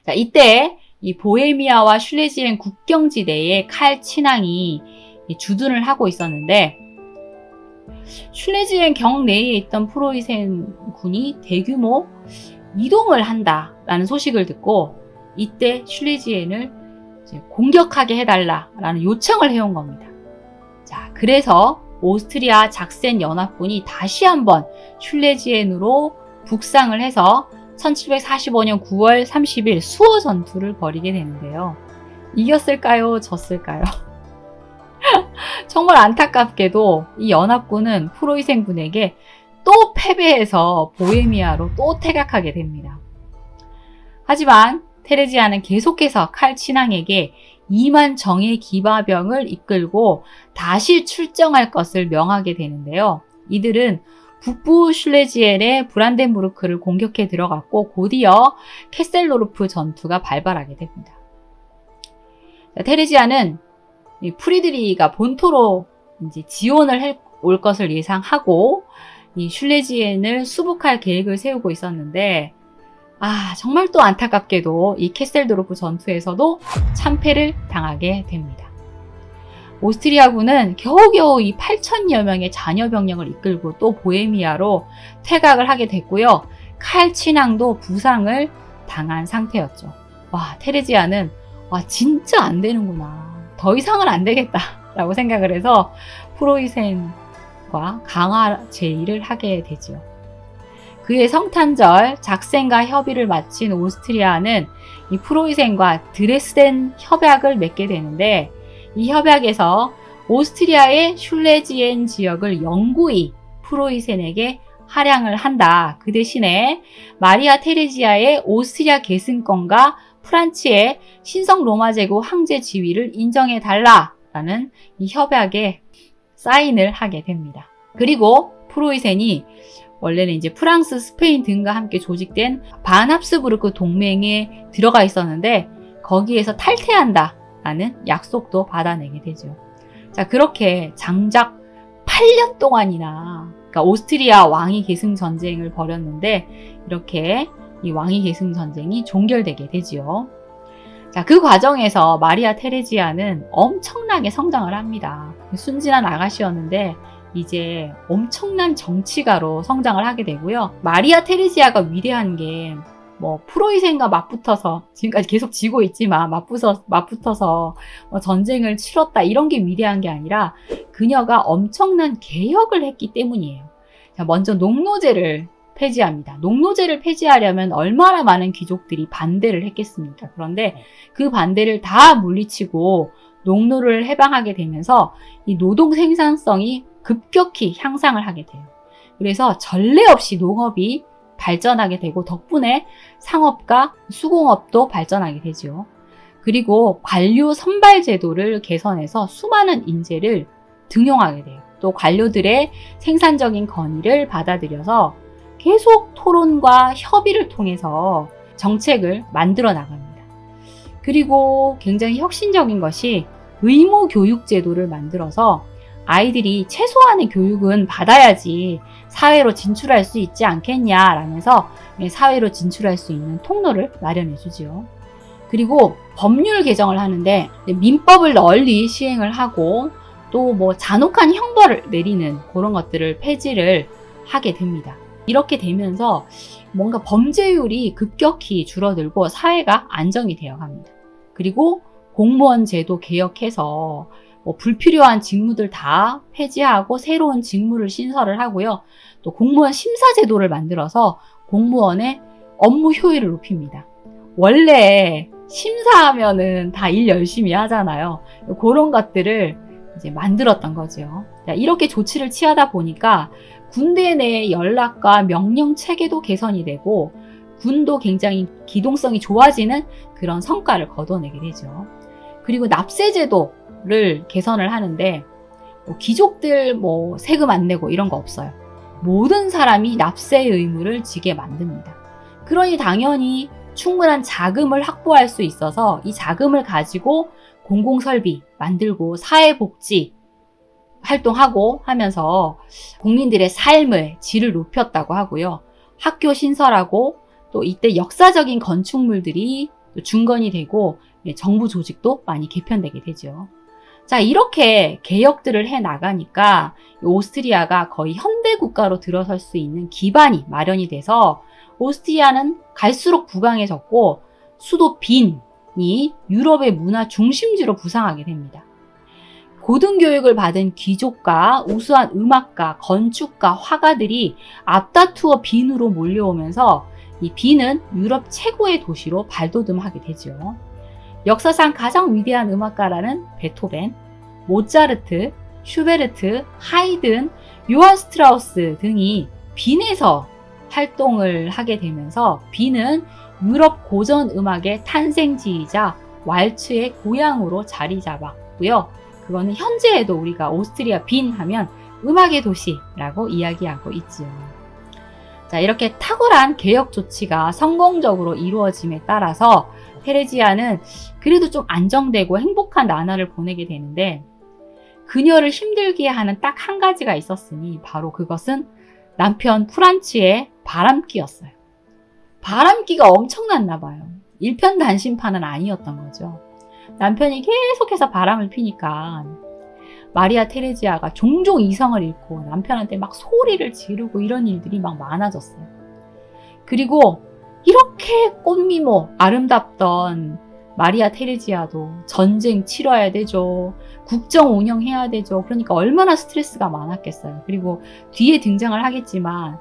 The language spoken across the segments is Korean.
자, 이때 이 보헤미아와 슐레지엔 국경지대에 칼 친왕이 주둔을 하고 있었는데 슐레지엔 경내에 있던 프로이센 군이 대규모 이동을 한다라는 소식을 듣고 이때 슐레지엔을 공격하게 해달라라는 요청을 해온 겁니다. 자, 그래서 오스트리아 작센 연합군이 다시 한번 슐레지엔으로 북상을 해서 1745년 9월 30일 수호 전투를 벌이게 되는데요. 이겼을까요? 졌을까요? 정말 안타깝게도 이 연합군은 프로이센 군에게 또 패배해서 보헤미아로 또 퇴각하게 됩니다. 하지만 테레지아는 계속해서 칼 친왕에게 2만 정예 기마병을 이끌고 다시 출정할 것을 명하게 되는데요. 이들은 북부 슐레지엔의 브란덴부르크를 공격해 들어갔고 곧이어 캐셀노르프 전투가 발발하게 됩니다. 테레지아는 프리드리히가 본토로 이제 지원을 올 것을 예상하고 이 슐레지엔을 수복할 계획을 세우고 있었는데 정말 또 안타깝게도 이 캐셀도르프 전투에서도 참패를 당하게 됩니다. 오스트리아군은 겨우겨우 이 8,000여 명의 잔여 병력을 이끌고 또 보헤미아로 퇴각을 하게 됐고요. 칼 친왕도 부상을 당한 상태였죠. 테레지아는 진짜 안 되는구나. 더 이상은 안 되겠다 라고 생각을 해서 프로이센과 강화 제의를 하게 되죠. 그의 성탄절 작센과 협의를 마친 오스트리아는 이 프로이센과 드레스덴 협약을 맺게 되는데 이 협약에서 오스트리아의 슐레지엔 지역을 영구히 프로이센에게 할양을 한다. 그 대신에 마리아 테레지아의 오스트리아 계승권과 프란츠의 신성 로마 제국 황제 지위를 인정해 달라라는 이 협약에 사인을 하게 됩니다. 그리고 프로이센이 원래는 이제 프랑스, 스페인 등과 함께 조직된 반합스부르크 동맹에 들어가 있었는데 거기에서 탈퇴한다라는 약속도 받아내게 되죠. 자, 그렇게 장작 8년 동안이나 그러니까 오스트리아 왕위 계승 전쟁을 벌였는데 이렇게 이 왕위 계승 전쟁이 종결되게 되지요. 자, 그 과정에서 마리아 테레지아는 엄청나게 성장을 합니다. 순진한 아가씨였는데 이제 엄청난 정치가로 성장을 하게 되고요. 마리아 테레지아가 위대한 게 프로이센과 맞붙어서 지금까지 계속 지고 있지만 맞붙어서 전쟁을 치렀다 이런 게 위대한 게 아니라 그녀가 엄청난 개혁을 했기 때문이에요. 자, 먼저 농노제를 폐지합니다. 농노제를 폐지하려면 얼마나 많은 귀족들이 반대를 했겠습니까? 그런데 그 반대를 다 물리치고 농노를 해방하게 되면서 이 노동 생산성이 급격히 향상을 하게 돼요. 그래서 전례 없이 농업이 발전하게 되고 덕분에 상업과 수공업도 발전하게 되죠. 그리고 관료 선발 제도를 개선해서 수많은 인재를 등용하게 돼요. 또 관료들의 생산적인 건의를 받아들여서 계속 토론과 협의를 통해서 정책을 만들어 나갑니다. 그리고 굉장히 혁신적인 것이 의무 교육 제도를 만들어서 아이들이 최소한의 교육은 받아야지 사회로 진출할 수 있지 않겠냐라면서 사회로 진출할 수 있는 통로를 마련해 주지요. 그리고 법률 개정을 하는데 민법을 널리 시행을 하고 또 잔혹한 형벌을 내리는 그런 것들을 폐지를 하게 됩니다. 이렇게 되면서 뭔가 범죄율이 급격히 줄어들고 사회가 안정이 되어 갑니다. 그리고 공무원 제도 개혁해서 불필요한 직무들 다 폐지하고 새로운 직무를 신설을 하고요. 또 공무원 심사 제도를 만들어서 공무원의 업무 효율을 높입니다. 원래 심사하면은 다 일 열심히 하잖아요. 그런 것들을 이제 만들었던 거죠. 이렇게 조치를 취하다 보니까 군대 내 연락과 명령 체계도 개선이 되고 군도 굉장히 기동성이 좋아지는 그런 성과를 거둬내게 되죠. 그리고 납세 제도를 개선을 하는데 귀족들 세금 안 내고 이런 거 없어요. 모든 사람이 납세 의무를 지게 만듭니다. 그러니 당연히 충분한 자금을 확보할 수 있어서 이 자금을 가지고 공공설비 만들고 사회복지 활동하고 하면서 국민들의 삶의 질을 높였다고 하고요. 학교 신설하고 또 이때 역사적인 건축물들이 중건이 되고 정부 조직도 많이 개편되게 되죠. 자, 이렇게 개혁들을 해 나가니까 오스트리아가 거의 현대 국가로 들어설 수 있는 기반이 마련이 돼서 오스트리아는 갈수록 부강해졌고 수도 빈이 유럽의 문화 중심지로 부상하게 됩니다. 고등교육을 받은 귀족과 우수한 음악가, 건축가, 화가들이 앞다투어 빈으로 몰려오면서 이 빈은 유럽 최고의 도시로 발돋움하게 되죠. 역사상 가장 위대한 음악가라는 베토벤, 모차르트, 슈베르트, 하이든, 요한 스트라우스 등이 빈에서 활동을 하게 되면서 빈은 유럽 고전 음악의 탄생지이자 왈츠의 고향으로 자리 잡았고요. 그거는 현재에도 우리가 오스트리아 빈 하면 음악의 도시라고 이야기하고 있지요. 자, 이렇게 탁월한 개혁 조치가 성공적으로 이루어짐에 따라서 테레지아는 그래도 좀 안정되고 행복한 나날을 보내게 되는데 그녀를 힘들게 하는 딱 한 가지가 있었으니 바로 그것은 남편 프란츠의 바람기였어요. 바람기가 엄청났나 봐요. 일편단심판은 아니었던 거죠. 남편이 계속해서 바람을 피니까 마리아 테레지아가 종종 이성을 잃고 남편한테 막 소리를 지르고 이런 일들이 막 많아졌어요. 그리고 이렇게 꽃미모 아름답던 마리아 테레지아도 전쟁 치러야 되죠. 국정 운영해야 되죠. 그러니까 얼마나 스트레스가 많았겠어요. 그리고 뒤에 등장을 하겠지만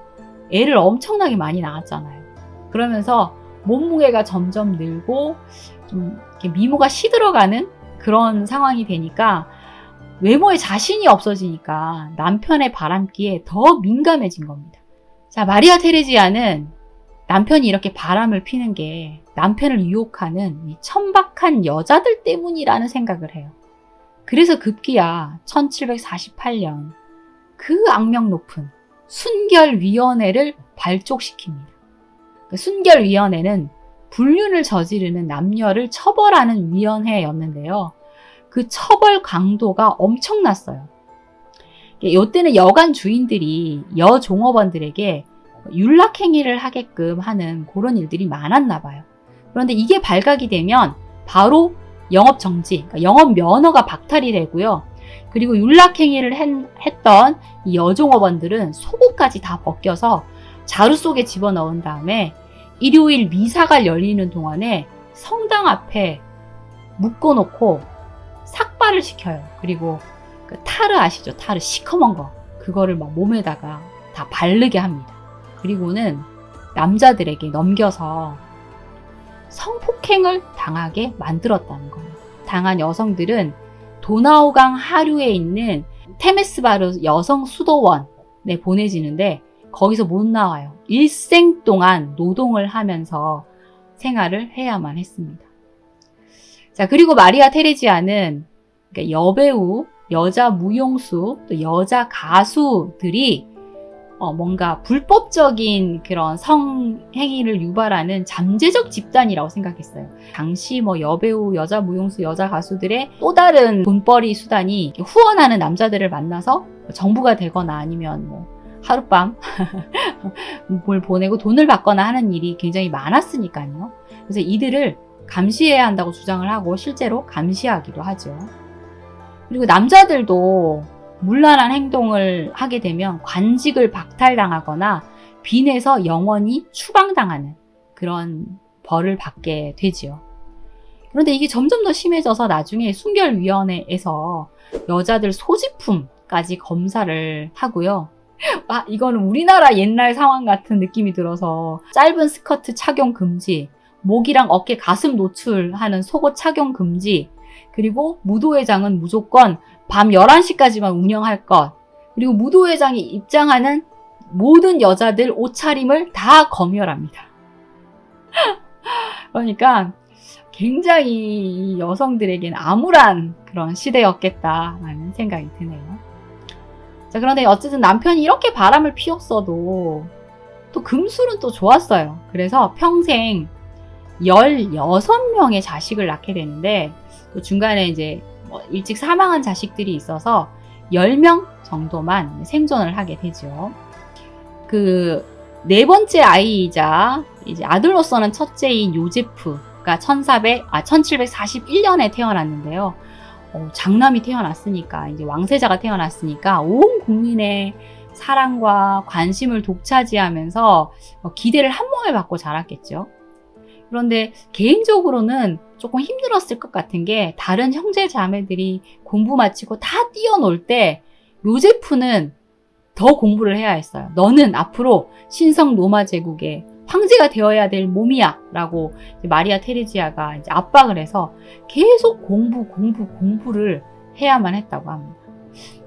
애를 엄청나게 많이 낳았잖아요. 그러면서 몸무게가 점점 늘고 좀 이렇게 미모가 시들어가는 그런 상황이 되니까 외모에 자신이 없어지니까 남편의 바람기에 더 민감해진 겁니다. 자, 마리아 테레지아는 남편이 이렇게 바람을 피는 게 남편을 유혹하는 이 천박한 여자들 때문이라는 생각을 해요. 그래서 급기야 1748년 그 악명 높은 순결위원회를 발족시킵니다. 그 순결위원회는 불륜을 저지르는 남녀를 처벌하는 위원회였는데요. 그 처벌 강도가 엄청났어요. 이때는 여관 주인들이 여종업원들에게 윤락행위를 하게끔 하는 그런 일들이 많았나 봐요. 그런데 이게 발각이 되면 바로 영업 정지, 그러니까 영업 면허가 박탈이 되고요. 그리고 윤락행위를 했던 이 여종업원들은 속옷까지 다 벗겨서 자루 속에 집어넣은 다음에 일요일 미사가 열리는 동안에 성당 앞에 묶어놓고 삭발을 시켜요. 그리고 그 타르 아시죠? 타르 시커먼 거. 그거를 막 몸에다가 다 바르게 합니다. 그리고는 남자들에게 넘겨서 성폭행을 당하게 만들었다는 겁니다. 당한 여성들은 도나우강 하류에 있는 테메스바르 여성 수도원에 보내지는데 거기서 못 나와요. 일생 동안 노동을 하면서 생활을 해야만 했습니다. 자, 그리고 마리아 테레지아는 그러니까 여배우, 여자 무용수, 또 여자 가수들이 뭔가 불법적인 그런 성행위를 유발하는 잠재적 집단이라고 생각했어요. 당시 여배우, 여자 무용수, 여자 가수들의 또 다른 돈벌이 수단이 후원하는 남자들을 만나서 정부가 되거나 아니면 하룻밤 뭘 보내고 돈을 받거나 하는 일이 굉장히 많았으니까요. 그래서 이들을 감시해야 한다고 주장을 하고 실제로 감시하기도 하죠. 그리고 남자들도 문란한 행동을 하게 되면 관직을 박탈당하거나 빈에서 영원히 추방당하는 그런 벌을 받게 되지요. 그런데 이게 점점 더 심해져서 나중에 순결위원회에서 여자들 소지품까지 검사를 하고요. 이거는 우리나라 옛날 상황 같은 느낌이 들어서 짧은 스커트 착용 금지, 목이랑 어깨 가슴 노출하는 속옷 착용 금지, 그리고 무도회장은 무조건 밤 11시까지만 운영할 것, 그리고 무도회장이 입장하는 모든 여자들 옷차림을 다 검열합니다. 그러니까 굉장히 여성들에게는 암울한 그런 시대였겠다라는 생각이 드네요. 자, 그런데 어쨌든 남편이 이렇게 바람을 피웠어도 또 금술은 또 좋았어요. 그래서 평생 16명의 자식을 낳게 되는데 또 중간에 이제 일찍 사망한 자식들이 있어서 10명 정도만 생존을 하게 되죠. 그 네 번째 아이이자 이제 아들로서는 첫째인 요제프, 그러니까 1741년에 태어났는데요. 장남이 태어났으니까, 이제 왕세자가 태어났으니까 온 국민의 사랑과 관심을 독차지하면서 기대를 한 몸에 받고 자랐겠죠. 그런데 개인적으로는 조금 힘들었을 것 같은 게, 다른 형제 자매들이 공부 마치고 다 뛰어놀 때 요제프는 더 공부를 해야 했어요. 너는 앞으로 신성 로마 제국의 황제가 되어야 될 몸이야 라고 마리아 테레지아가 이제 압박을 해서 계속 공부를 해야만 했다고 합니다.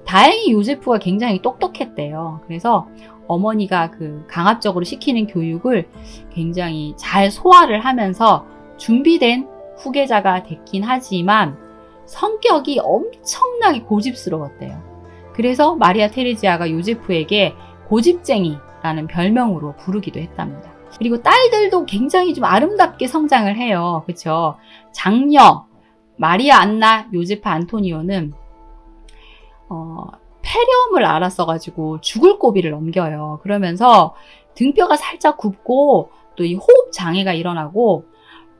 다행히 요제프가 굉장히 똑똑했대요. 그래서 어머니가 그 강압적으로 시키는 교육을 굉장히 잘 소화를 하면서 준비된 후계자가 됐긴 하지만 성격이 엄청나게 고집스러웠대요. 그래서 마리아 테레지아가 요제프에게 고집쟁이라는 별명으로 부르기도 했답니다. 그리고 딸들도 굉장히 좀 아름답게 성장을 해요. 그렇죠? 장녀 마리아 안나 요제프 안토니오는 폐렴을 앓았어가지고 죽을 고비를 넘겨요. 그러면서 등뼈가 살짝 굽고 또 이 호흡 장애가 일어나고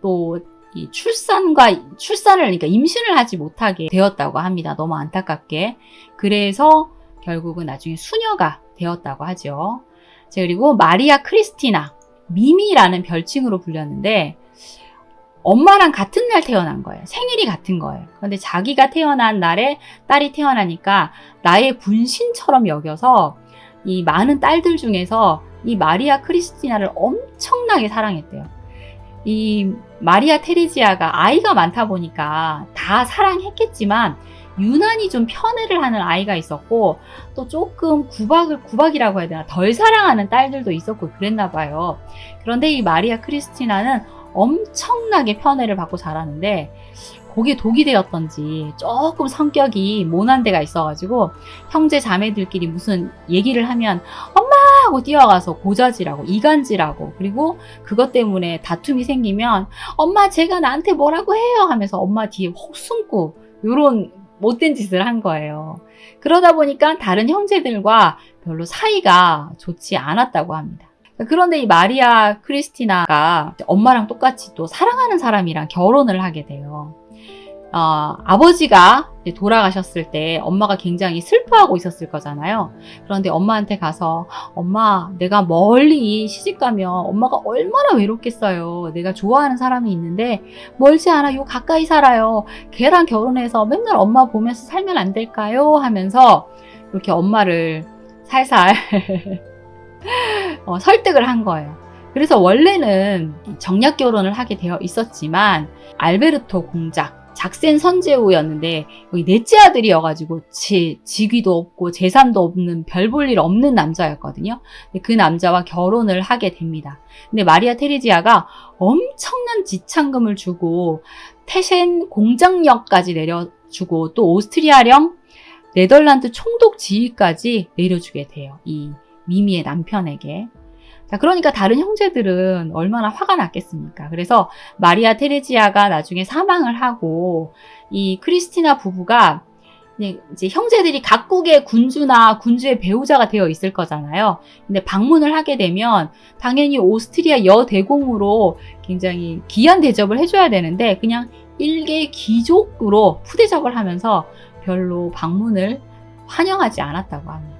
또 이 출산을 그러니까 임신을 하지 못하게 되었다고 합니다. 너무 안타깝게. 그래서 결국은 나중에 수녀가 되었다고 하죠. 그리고 마리아 크리스티나, 미미라는 별칭으로 불렸는데 엄마랑 같은 날 태어난 거예요. 생일이 같은 거예요. 그런데 자기가 태어난 날에 딸이 태어나니까 나의 분신처럼 여겨서 이 많은 딸들 중에서 이 마리아 크리스티나를 엄청나게 사랑했대요. 이 마리아 테레지아가 아이가 많다 보니까 다 사랑했겠지만 유난히 좀 편애를 하는 아이가 있었고, 또 조금 구박이라고 해야 되나, 덜 사랑하는 딸들도 있었고 그랬나 봐요. 그런데 이 마리아 크리스티나는 엄청나게 편애를 받고 자라는데 거기에 독이 되었던지 조금 성격이 모난 데가 있어가지고 형제 자매들끼리 무슨 얘기를 하면 엄마 하고 뛰어가서 고자질하고 이간질하고, 그리고 그것 때문에 다툼이 생기면 엄마 제가 나한테 뭐라고 해요 하면서 엄마 뒤에 혹 숨고 요런 못된 짓을 한 거예요. 그러다 보니까 다른 형제들과 별로 사이가 좋지 않았다고 합니다. 그런데 이 마리아 크리스티나가 엄마랑 똑같이 또 사랑하는 사람이랑 결혼을 하게 돼요. 아버지가 돌아가셨을 때 엄마가 굉장히 슬퍼하고 있었을 거잖아요. 그런데 엄마한테 가서 엄마, 내가 멀리 시집가면 엄마가 얼마나 외롭겠어요. 내가 좋아하는 사람이 있는데 멀지 않아요. 가까이 살아요. 걔랑 결혼해서 맨날 엄마 보면서 살면 안 될까요? 하면서 이렇게 엄마를 살살 설득을 한 거예요. 그래서 원래는 정략 결혼을 하게 되어 있었지만 알베르토 공작, 작센 선제후였는데 여기 넷째 아들이어가지고 직위도 없고 재산도 없는 별 볼 일 없는 남자였거든요. 그 남자와 결혼을 하게 됩니다. 근데 마리아 테레지아가 엄청난 지참금을 주고 테셴 공장력까지 내려주고 또 오스트리아령 네덜란드 총독 지위까지 내려주게 돼요. 이 미미의 남편에게. 자, 그러니까 다른 형제들은 얼마나 화가 났겠습니까? 그래서 마리아 테레지아가 나중에 사망을 하고 이 크리스티나 부부가 이제 형제들이 각국의 군주나 군주의 배우자가 되어 있을 거잖아요. 근데 방문을 하게 되면 당연히 오스트리아 여대공으로 굉장히 귀한 대접을 해줘야 되는데 그냥 일개 귀족으로 푸대접을 하면서 별로 방문을 환영하지 않았다고 합니다.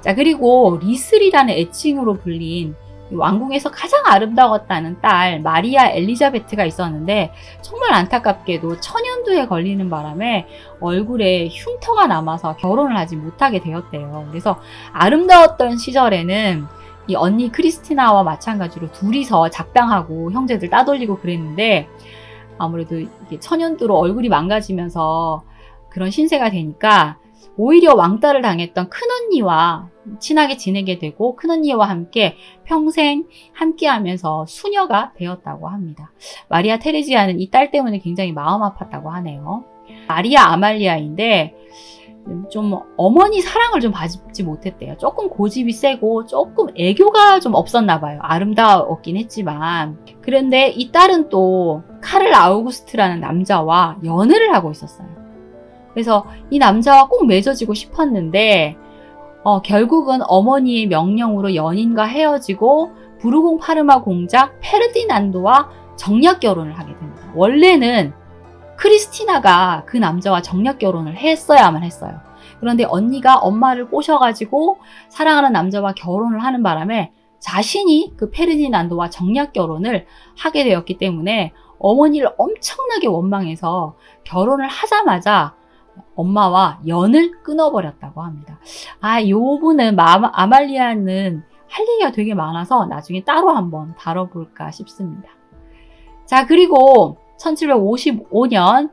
자, 그리고 리슬이라는 애칭으로 불린 왕궁에서 가장 아름다웠다는 딸 마리아 엘리자베트가 있었는데 정말 안타깝게도 천연두에 걸리는 바람에 얼굴에 흉터가 남아서 결혼을 하지 못하게 되었대요. 그래서 아름다웠던 시절에는 이 언니 크리스티나와 마찬가지로 둘이서 작당하고 형제들 따돌리고 그랬는데 아무래도 이게 천연두로 얼굴이 망가지면서 그런 신세가 되니까 오히려 왕따를 당했던 큰언니와 친하게 지내게 되고 큰언니와 함께 평생 함께하면서 수녀가 되었다고 합니다. 마리아 테레지아는 이 딸 때문에 굉장히 마음 아팠다고 하네요. 마리아 아말리아인데 좀 어머니 사랑을 좀 받지 못했대요. 조금 고집이 세고 조금 애교가 좀 없었나 봐요. 아름다웠긴 했지만. 그런데 이 딸은 또 카를 아우구스트라는 남자와 연애를 하고 있었어요. 그래서 이 남자와 꼭 맺어지고 싶었는데 결국은 어머니의 명령으로 연인과 헤어지고 부르공 파르마 공작 페르디난도와 정략 결혼을 하게 됩니다. 원래는 크리스티나가 그 남자와 정략 결혼을 했어야만 했어요. 그런데 언니가 엄마를 꼬셔가지고 사랑하는 남자와 결혼을 하는 바람에 자신이 그 페르디난도와 정략 결혼을 하게 되었기 때문에 어머니를 엄청나게 원망해서 결혼을 하자마자 엄마와 연을 끊어버렸다고 합니다. 요 부분은 아말리아는 할 얘기가 되게 많아서 나중에 따로 한번 다뤄볼까 싶습니다. 자, 그리고 1755년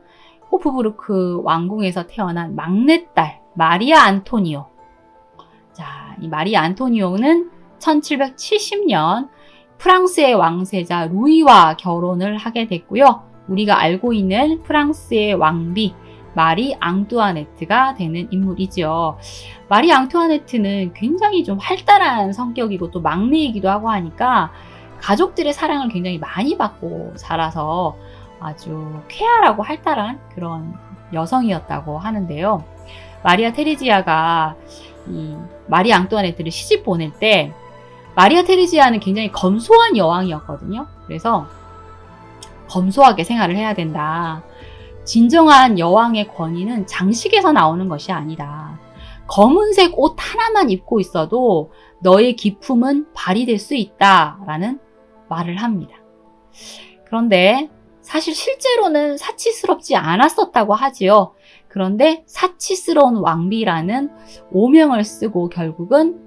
호프부르크 왕궁에서 태어난 막내딸 마리아 안토니오. 자, 이 마리아 안토니오는 1770년 프랑스의 왕세자 루이와 결혼을 하게 됐고요. 우리가 알고 있는 프랑스의 왕비 마리 앙뚜아네트가 되는 인물이죠. 마리 앙뚜아네트는 굉장히 좀 활달한 성격이고 또 막내이기도 하고 하니까 가족들의 사랑을 굉장히 많이 받고 자라서 아주 쾌활하고 활달한 그런 여성이었다고 하는데요. 마리아 테레지아가 이 마리 앙뚜아네트를 시집 보낼 때 마리아 테레지아는 굉장히 검소한 여왕이었거든요. 그래서 검소하게 생활을 해야 된다. 진정한 여왕의 권위는 장식에서 나오는 것이 아니다. 검은색 옷 하나만 입고 있어도 너의 기품은 발휘될 수 있다라는 말을 합니다. 그런데 사실 실제로는 사치스럽지 않았었다고 하지요. 그런데 사치스러운 왕비라는 오명을 쓰고 결국은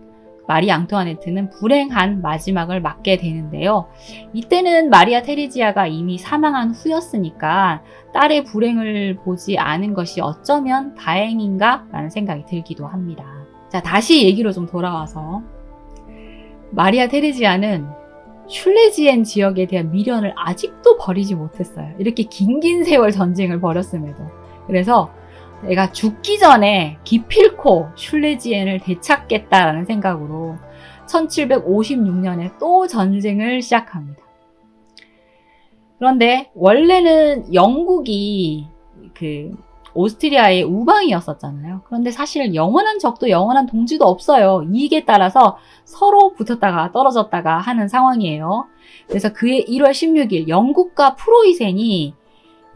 마리 앙투아네트는 불행한 마지막을 맞게 되는데요. 이때는 마리아 테레지아가 이미 사망한 후였으니까 딸의 불행을 보지 않은 것이 어쩌면 다행인가 라는 생각이 들기도 합니다. 자, 다시 얘기로 좀 돌아와서 마리아 테레지아는 슐레지엔 지역에 대한 미련을 아직도 버리지 못했어요. 이렇게 긴 세월 전쟁을 벌였음에도. 그래서 내가 죽기 전에 기필코 슐레지엔을 되찾겠다라는 생각으로 1756년에 또 전쟁을 시작합니다. 그런데 원래는 영국이 오스트리아의 우방이었었잖아요. 그런데 사실 영원한 적도 영원한 동지도 없어요. 이익에 따라서 서로 붙었다가 떨어졌다가 하는 상황이에요. 그래서 그해 1월 16일 영국과 프로이센이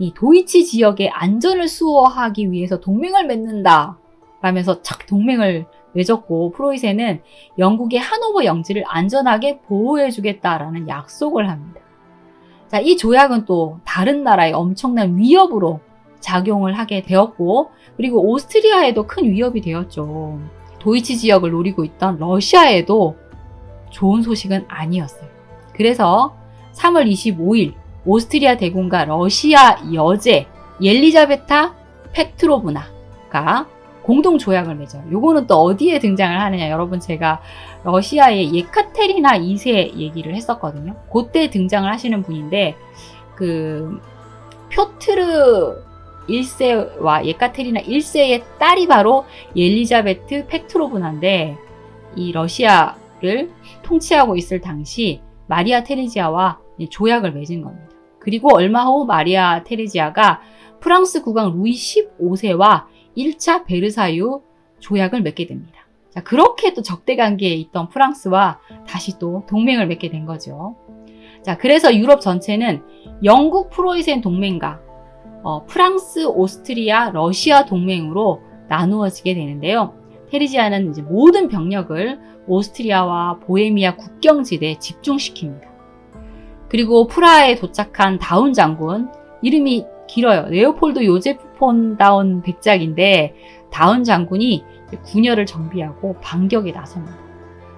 이 도이치 지역의 안전을 수호하기 위해서 동맹을 맺는다 라면서 착 동맹을 맺었고, 프로이센은 영국의 하노버 영지를 안전하게 보호해 주겠다라는 약속을 합니다. 자, 이 조약은 또 다른 나라의 엄청난 위협으로 작용을 하게 되었고, 그리고 오스트리아에도 큰 위협이 되었죠. 도이치 지역을 노리고 있던 러시아에도 좋은 소식은 아니었어요. 그래서 3월 25일 오스트리아 대공과 러시아 여제 옐리자베타 페트로브나가 공동 조약을 맺어요. 요거는 또 어디에 등장을 하느냐, 여러분 제가 러시아의 예카테리나 2세 얘기를 했었거든요. 그때 등장을 하시는 분인데 표트르 1세와 예카테리나 1세의 딸이 바로 옐리자베트 페트로브나인데, 이 러시아를 통치하고 있을 당시 마리아 테레지아와 조약을 맺은 겁니다. 그리고 얼마 후 마리아 테레지아가 프랑스 국왕 루이 15세와 1차 베르사유 조약을 맺게 됩니다. 자, 그렇게 또 적대관계에 있던 프랑스와 다시 또 동맹을 맺게 된 거죠. 자, 그래서 유럽 전체는 영국 프로이센 동맹과 프랑스, 오스트리아, 러시아 동맹으로 나누어지게 되는데요. 테레지아는 이제 모든 병력을 오스트리아와 보헤미아 국경지대에 집중시킵니다. 그리고 프라하에 도착한 다운 장군, 이름이 길어요. 레오폴드 요제프 폰 다운 백작인데, 다운 장군이 군여를 정비하고 반격에 나섭니다.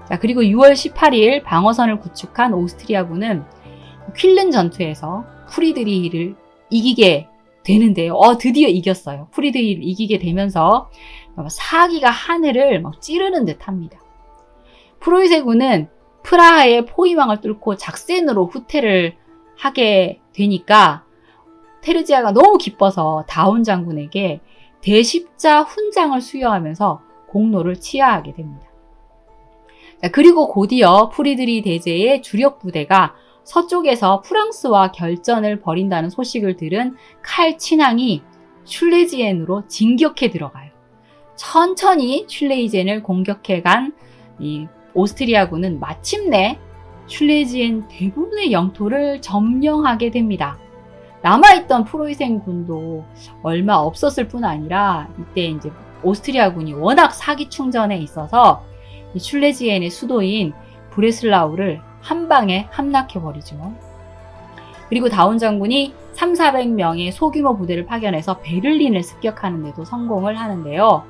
자, 그리고 6월 18일 방어선을 구축한 오스트리아군은 퀼른 전투에서 프리드리히를 이기게 되는데요. 드디어 이겼어요. 프리드리히를 이기게 되면서 사기가 하늘을 막 찌르는 듯 합니다. 프로이센군은 프라하의 포위망을 뚫고 작센으로 후퇴를 하게 되니까 테르지아가 너무 기뻐서 다운 장군에게 대십자 훈장을 수여하면서 공로를 치하하게 됩니다. 자, 그리고 곧이어 프리드리 대제의 주력 부대가 서쪽에서 프랑스와 결전을 벌인다는 소식을 들은 칼 친왕이 슐레지엔으로 진격해 들어가요. 천천히 슐레이젠을 공격해간 이 오스트리아군은 마침내 슐레지엔 대부분의 영토를 점령하게 됩니다. 남아있던 프로이센군도 얼마 없었을 뿐 아니라 이때 이제 오스트리아군이 워낙 사기충전에 있어서 이 슐레지엔의 수도인 브레슬라우를 한 방에 함락해버리죠. 그리고 다운 장군이 300~400명의 소규모 부대를 파견해서 베를린을 습격하는 데도 성공을 하는데요.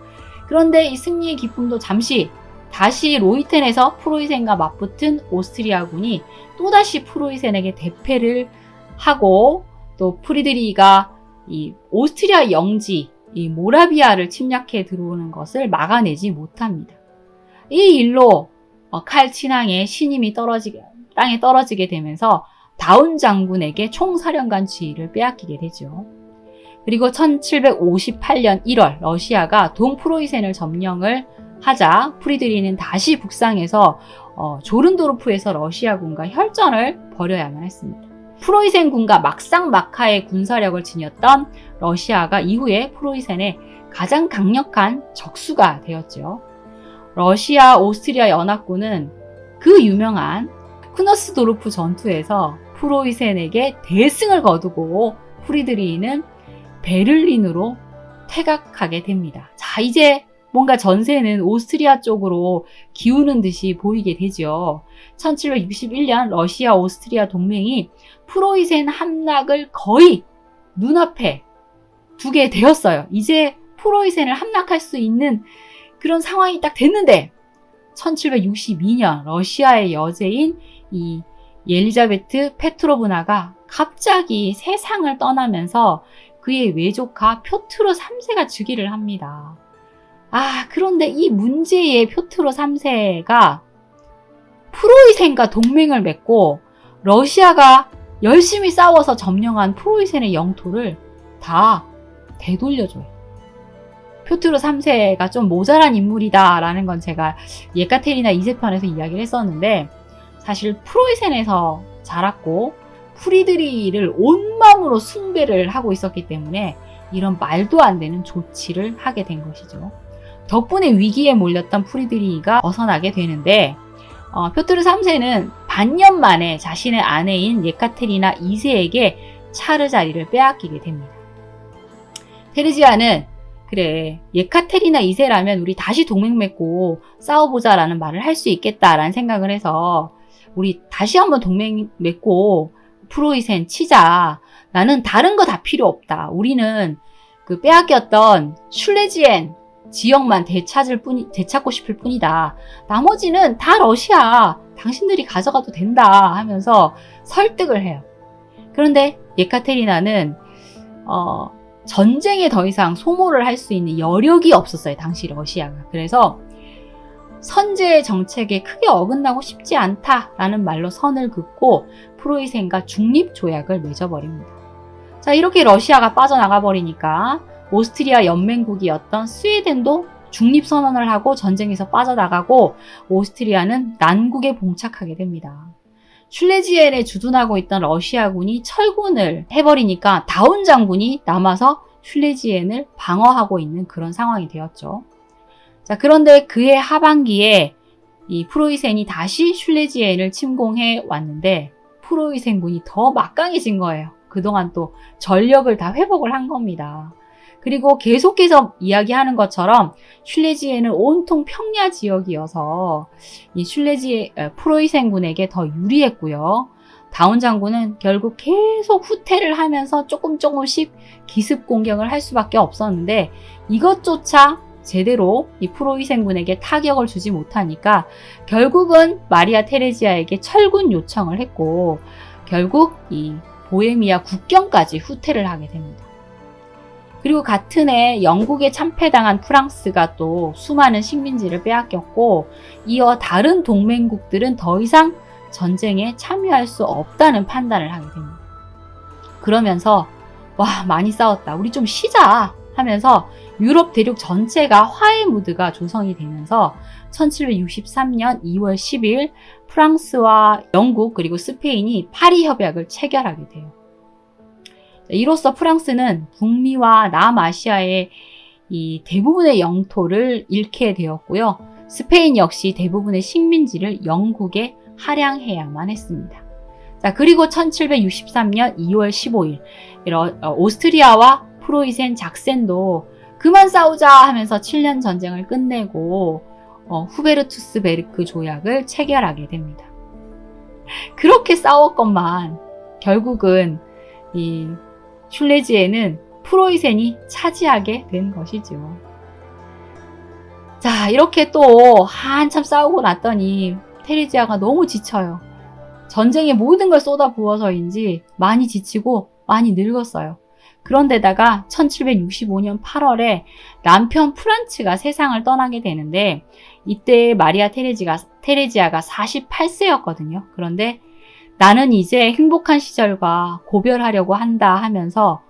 그런데 이 승리의 기쁨도 잠시 다시 로이텐에서 프로이센과 맞붙은 오스트리아군이 또다시 프로이센에게 대패를 하고 또 프리드리히가 이 오스트리아 영지 이 모라비아를 침략해 들어오는 것을 막아내지 못합니다. 이 일로 칼 친왕의 신임이 땅에 떨어지게 되면서 다운 장군에게 총사령관 지위를 빼앗기게 되죠. 그리고 1758년 1월 러시아가 동프로이센을 점령을 하자 프리드리히는 다시 북상해서 조른도르프에서 러시아군과 혈전을 벌여야만 했습니다. 프로이센군과 막상막하의 군사력을 지녔던 러시아가 이후에 프로이센의 가장 강력한 적수가 되었죠. 러시아 오스트리아 연합군은 그 유명한 쿠너스도르프 전투에서 프로이센에게 대승을 거두고 프리드리히는 베를린으로 퇴각하게 됩니다. 자, 이제 뭔가 전세는 오스트리아 쪽으로 기우는 듯이 보이게 되죠. 1761년 러시아 오스트리아 동맹이 프로이센 함락을 거의 눈앞에 두게 되었어요. 이제 프로이센을 함락할 수 있는 그런 상황이 딱 됐는데 1762년 러시아의 여제인 이 엘리자베트 페트로브나가 갑자기 세상을 떠나면서 그의 외조카 표트로 3세가 즉위를 합니다. 그런데 이 문제의 표트로 3세가 프로이센과 동맹을 맺고 러시아가 열심히 싸워서 점령한 프로이센의 영토를 다 되돌려줘요. 표트로 3세가 좀 모자란 인물이다라는 건 제가 예카테리나 2세 편에서 이야기를 했었는데 사실 프로이센에서 자랐고 프리드리히를 온 마음으로 숭배를 하고 있었기 때문에 이런 말도 안 되는 조치를 하게 된 것이죠. 덕분에 위기에 몰렸던 프리드리히가 벗어나게 되는데 표트르 3세는 반년 만에 자신의 아내인 예카테리나 2세에게 차르 자리를 빼앗기게 됩니다. 테르지아는 그래, 예카테리나 2세라면 우리 다시 동맹 맺고 싸워보자라는 말을 할 수 있겠다라는 생각을 해서 우리 다시 한번 동맹 맺고 프로이센 치자. 나는 다른 거 다 필요 없다. 우리는 그 빼앗겼던 슐레지엔 지역만 되찾고 싶을 뿐이다. 나머지는 다 러시아. 당신들이 가져가도 된다 하면서 설득을 해요. 그런데 예카테리나는 전쟁에 더 이상 소모를 할 수 있는 여력이 없었어요. 당시 러시아가. 그래서 선제의 정책에 크게 어긋나고 싶지 않다라는 말로 선을 긋고 프로이센과 중립조약을 맺어버립니다. 자, 이렇게 러시아가 빠져나가 버리니까 오스트리아 연맹국이었던 스웨덴도 중립선언을 하고 전쟁에서 빠져나가고 오스트리아는 난국에 봉착하게 됩니다. 슐레지엔에 주둔하고 있던 러시아군이 철군을 해버리니까 다운 장군이 남아서 슐레지엔을 방어하고 있는 그런 상황이 되었죠. 자, 그런데 그해 하반기에 이 프로이센이 다시 슐레지엔을 침공해 왔는데 프로이센군이 더 막강해진 거예요. 그동안 또 전력을 다 회복을 한 겁니다. 그리고 계속해서 이야기하는 것처럼 슐레지엔은 온통 평야 지역이어서 이 프로이센군에게 더 유리했고요. 다운 장군은 결국 계속 후퇴를 하면서 조금씩 기습 공격을 할 수밖에 없었는데 이것조차 제대로 이 프로이센군에게 타격을 주지 못하니까 결국은 마리아 테레지아에게 철군 요청을 했고 결국 이 보헤미아 국경까지 후퇴를 하게 됩니다. 그리고 같은 해 영국에 참패당한 프랑스가 또 수많은 식민지를 빼앗겼고 이어 다른 동맹국들은 더 이상 전쟁에 참여할 수 없다는 판단을 하게 됩니다. 그러면서 많이 싸웠다. 우리 좀 쉬자 하면서 유럽 대륙 전체가 화해 무드가 조성이 되면서 1763년 2월 10일 프랑스와 영국 그리고 스페인이 파리 협약을 체결하게 돼요. 이로써 프랑스는 북미와 남아시아의 이 대부분의 영토를 잃게 되었고요. 스페인 역시 대부분의 식민지를 영국에 할양해야만 했습니다. 자, 그리고 1763년 2월 15일 오스트리아와 프로이센 작센도 그만 싸우자 하면서 7년 전쟁을 끝내고 후베르투스베르크 조약을 체결하게 됩니다. 그렇게 싸웠건만 결국은 이 슐레지에는 프로이센이 차지하게 된 것이죠. 자, 이렇게 또 한참 싸우고 났더니 테레지아가 너무 지쳐요. 전쟁에 모든 걸 쏟아부어서인지 많이 지치고 많이 늙었어요. 그런데다가 1765년 8월에 남편 프란츠가 세상을 떠나게 되는데 이때 마리아 테레지아가 48세였거든요. 그런데 나는 이제 행복한 시절과 고별하려고 한다 하면서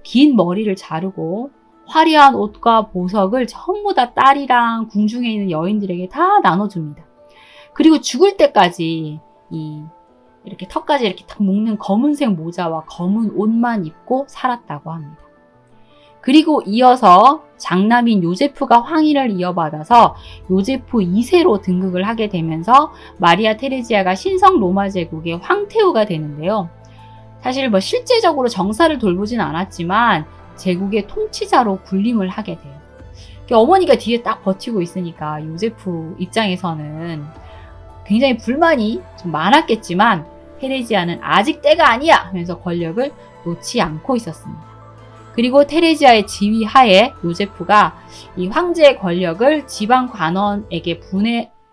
긴 머리를 자르고 화려한 옷과 보석을 전부 다 딸이랑 궁중에 있는 여인들에게 다 나눠줍니다. 그리고 죽을 때까지 이렇게 턱까지 이렇게 탁 묶는 검은색 모자와 검은 옷만 입고 살았다고 합니다. 그리고 이어서 장남인 요제프가 황위를 이어받아서 요제프 2세로 등극을 하게 되면서 마리아 테레지아가 신성 로마 제국의 황태후가 되는데요. 사실 실제적으로 정사를 돌보진 않았지만 제국의 통치자로 군림을 하게 돼요. 어머니가 뒤에 딱 버티고 있으니까 요제프 입장에서는 굉장히 불만이 좀 많았겠지만 테레지아는 아직 때가 아니야 하면서 권력을 놓지 않고 있었습니다. 그리고 테레지아의 지휘 하에 요제프가 이 황제의 권력을 지방 관원에게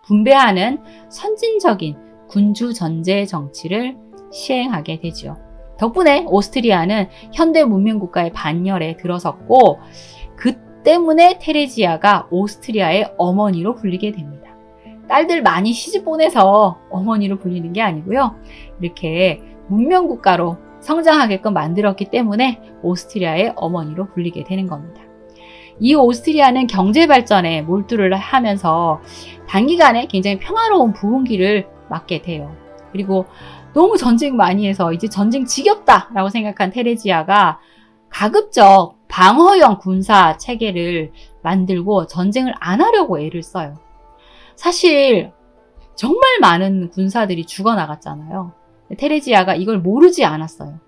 분배하는 선진적인 군주 전제 정치를 시행하게 되죠. 덕분에 오스트리아는 현대 문명 국가의 반열에 들어섰고 그 때문에 테레지아가 오스트리아의 어머니로 불리게 됩니다. 딸들 많이 시집 보내서 어머니로 불리는 게 아니고요. 이렇게 문명 국가로 성장하게끔 만들었기 때문에 오스트리아의 어머니로 불리게 되는 겁니다. 이 오스트리아는 경제 발전에 몰두를 하면서 단기간에 굉장히 평화로운 부흥기를 맞게 돼요. 그리고 너무 전쟁 많이 해서 이제 전쟁 지겹다라고 생각한 테레지아가 가급적 방어형 군사 체계를 만들고 전쟁을 안 하려고 애를 써요. 사실 정말 많은 군사들이 죽어나갔잖아요. 테레지아가 이걸 모르지 않았어요.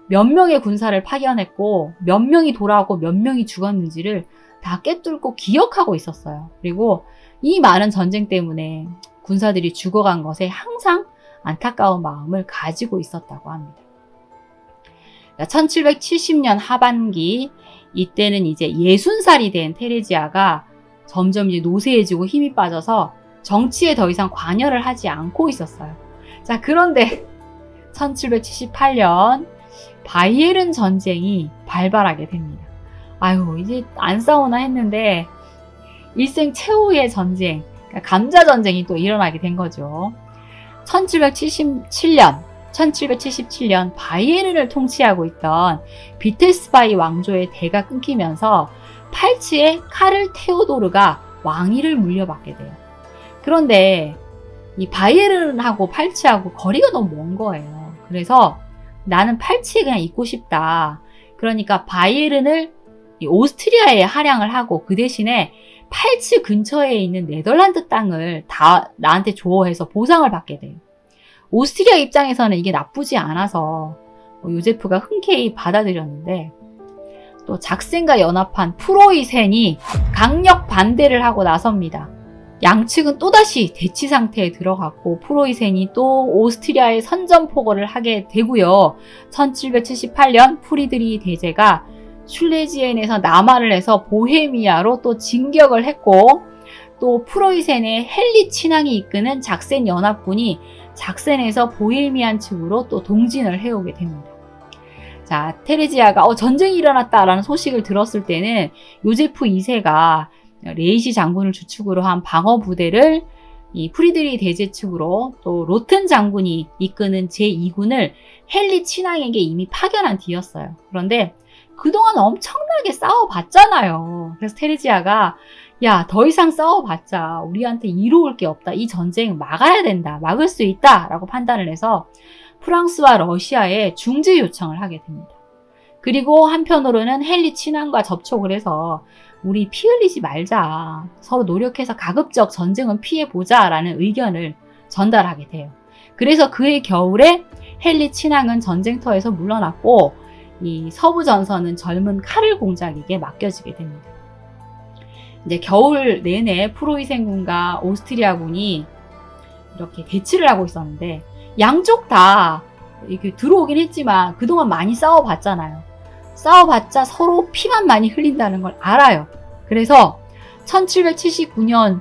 몇 명의 군사를 파견했고 몇 명이 돌아오고 몇 명이 죽었는지를 다 꿰뚫고 기억하고 있었어요. 그리고 이 많은 전쟁 때문에 군사들이 죽어간 것에 항상 안타까운 마음을 가지고 있었다고 합니다. 1770년 하반기 이때는 이제 60살이 된 테레지아가 점점 이제 노쇠해지고 힘이 빠져서 정치에 더 이상 관여를 하지 않고 있었어요. 자, 그런데 1778년 바이에른 전쟁이 발발하게 됩니다. 아유, 이제 안 싸우나 했는데 일생 최후의 전쟁, 그러니까 감자 전쟁이 또 일어나게 된 거죠. 1777년 바이에른을 통치하고 있던 비텔스바이 왕조의 대가 끊기면서 팔치의 카를 테오도르가 왕위를 물려받게 돼요. 그런데 이 바이에른하고 팔치하고 거리가 너무 먼 거예요. 그래서 나는 팔치에 그냥 있고 싶다. 그러니까 바이에른을 오스트리아에 할양을 하고 그 대신에 팔치 근처에 있는 네덜란드 땅을 다 나한테 줘 해서 보상을 받게 돼요. 오스트리아 입장에서는 이게 나쁘지 않아서 요제프가 흔쾌히 받아들였는데 또 작센과 연합한 프로이센이 강력 반대를 하고 나섭니다. 양측은 또다시 대치 상태에 들어갔고 프로이센이 또 오스트리아에 선전포고를 하게 되고요. 1778년 프리드리히 대제가 슐레지엔에서 남하를 해서 보헤미아로 또 진격을 했고 또 프로이센의 헨리 친왕이 이끄는 작센 연합군이 작센에서 보헤미안 측으로 또 동진을 해오게 됩니다. 자, 테레지아가 전쟁이 일어났다라는 소식을 들었을 때는 요제프 2세가 레이시 장군을 주축으로 한 방어 부대를 이 프리드리히 대제 측으로 또 로튼 장군이 이끄는 제2군을 헨리 친왕에게 이미 파견한 뒤였어요. 그런데 그동안 엄청나게 싸워봤잖아요. 그래서 테레지아가 야, 더 이상 싸워봤자 우리한테 이로울 게 없다. 이 전쟁 막아야 된다. 막을 수 있다. 라고 판단을 해서 프랑스와 러시아에 중재 요청을 하게 됩니다. 그리고 한편으로는 헨리 친왕과 접촉을 해서 우리 피 흘리지 말자. 서로 노력해서 가급적 전쟁은 피해보자. 라는 의견을 전달하게 돼요. 그래서 그해 겨울에 헨리 친왕은 전쟁터에서 물러났고 이 서부 전선은 젊은 카를 공작에게 맡겨지게 됩니다. 이제 겨울 내내 프로이센군과 오스트리아군이 이렇게 대치를 하고 있었는데 양쪽 다 이렇게 들어오긴 했지만 그동안 많이 싸워봤잖아요. 싸워봤자 서로 피만 많이 흘린다는 걸 알아요. 그래서 1779년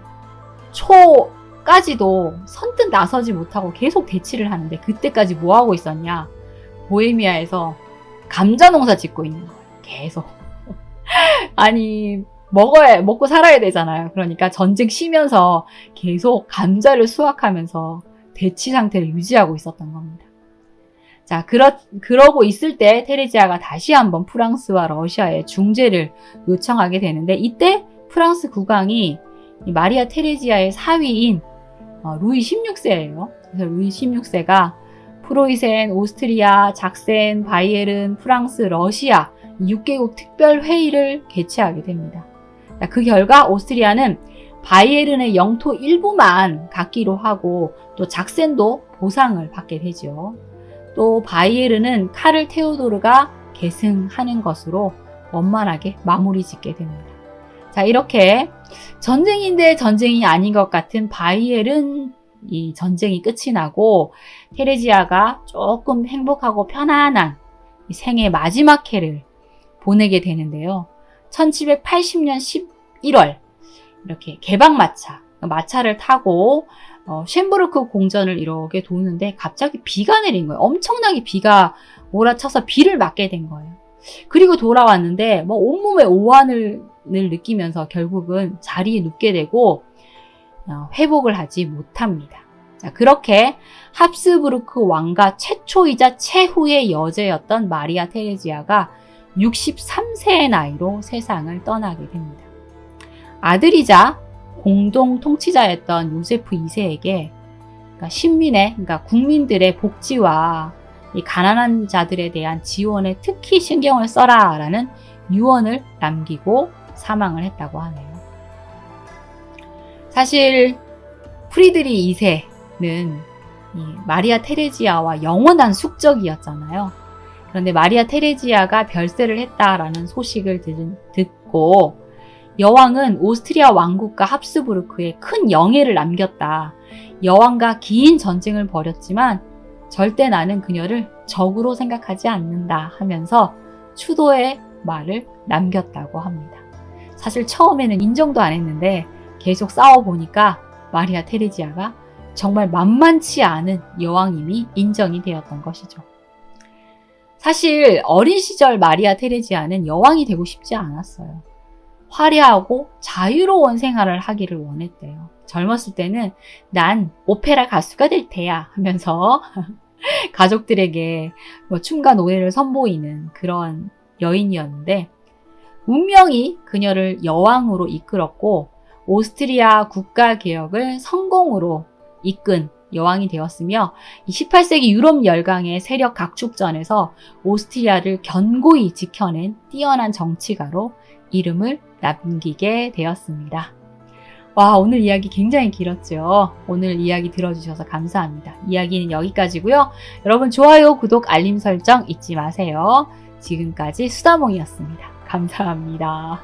초까지도 선뜻 나서지 못하고 계속 대치를 하는데 그때까지 뭐 하고 있었냐? 보헤미아에서 감자 농사 짓고 있는 거예요. 계속. 아니 먹고 살아야 되잖아요. 그러니까 전쟁 쉬면서 계속 감자를 수확하면서 대치 상태를 유지하고 있었던 겁니다. 자, 그러고 있을 때 테레지아가 다시 한번 프랑스와 러시아에 중재를 요청하게 되는데 이때 프랑스 국왕이 마리아 테레지아의 사위인 루이 16세예요. 그래서 루이 16세가 프로이센, 오스트리아, 작센, 바이에른, 프랑스, 러시아 6개국 특별회의를 개최하게 됩니다. 그 결과 오스트리아는 바이에른의 영토 일부만 갖기로 하고 또 작센도 보상을 받게 되죠. 또 바이에른은 카를 테오도르가 계승하는 것으로 원만하게 마무리 짓게 됩니다. 자, 이렇게 전쟁인데 전쟁이 아닌 것 같은 바이에른 이 전쟁이 끝이 나고 테레지아가 조금 행복하고 편안한 생애 마지막 해를 보내게 되는데요. 1780년 11월 이렇게 마차를 타고 쉔부르크 공전을 이렇게 도는데 갑자기 비가 내린 거예요. 엄청나게 비가 몰아쳐서 비를 맞게 된 거예요. 그리고 돌아왔는데 온몸에 오한을 느끼면서 결국은 자리에 눕게 되고 회복을 하지 못합니다. 자, 그렇게 합스부르크 왕가 최초이자 최후의 여제였던 마리아 테레지아가 63세의 나이로 세상을 떠나게 됩니다. 아들이자 공동 통치자였던 요세프 2세에게 그러니까 국민들의 복지와 이 가난한 자들에 대한 지원에 특히 신경을 써라 라는 유언을 남기고 사망을 했다고 하네요. 사실 프리드리 2세는 이 마리아 테레지아와 영원한 숙적이었잖아요. 그런데 마리아 테레지아가 별세를 했다라는 소식을 듣고 여왕은 오스트리아 왕국과 합스부르크에 큰 영예를 남겼다. 여왕과 긴 전쟁을 벌였지만 절대 나는 그녀를 적으로 생각하지 않는다 하면서 추도의 말을 남겼다고 합니다. 사실 처음에는 인정도 안 했는데 계속 싸워보니까 마리아 테레지아가 정말 만만치 않은 여왕임이 인정이 되었던 것이죠. 사실 어린 시절 마리아 테레지아는 여왕이 되고 싶지 않았어요. 화려하고 자유로운 생활을 하기를 원했대요. 젊었을 때는 난 오페라 가수가 될 테야 하면서 가족들에게 춤과 노래를 선보이는 그런 여인이었는데 운명이 그녀를 여왕으로 이끌었고 오스트리아 국가개혁을 성공으로 이끈 여왕이 되었으며 18세기 유럽 열강의 세력 각축전에서 오스트리아를 견고히 지켜낸 뛰어난 정치가로 이름을 남기게 되었습니다. 와, 오늘 이야기 굉장히 길었죠. 오늘 이야기 들어주셔서 감사합니다. 이야기는 여기까지고요. 여러분 좋아요, 구독, 알림 설정 잊지 마세요. 지금까지 수다몽이었습니다. 감사합니다.